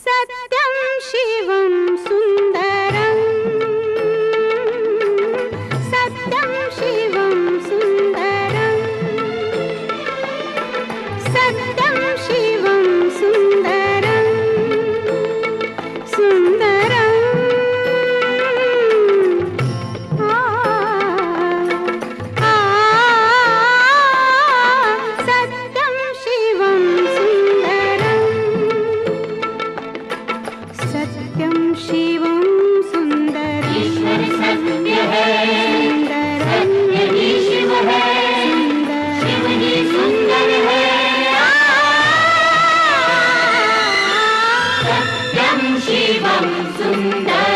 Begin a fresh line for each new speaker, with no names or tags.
सत्यं शिवं सुन्दरं सत्यं शिवं सुन्दरं सत्यं शिवं सुन्दरं सुन्दरं सत्यं शिवं सुन्दरं सत्यं शिवं सुन्दरं
ईश्वर सत्य है,
सुन्दरं
सत्य ही शिव है, शिव ही सुंदर है। सत्यं शिवं सुन्दरम्।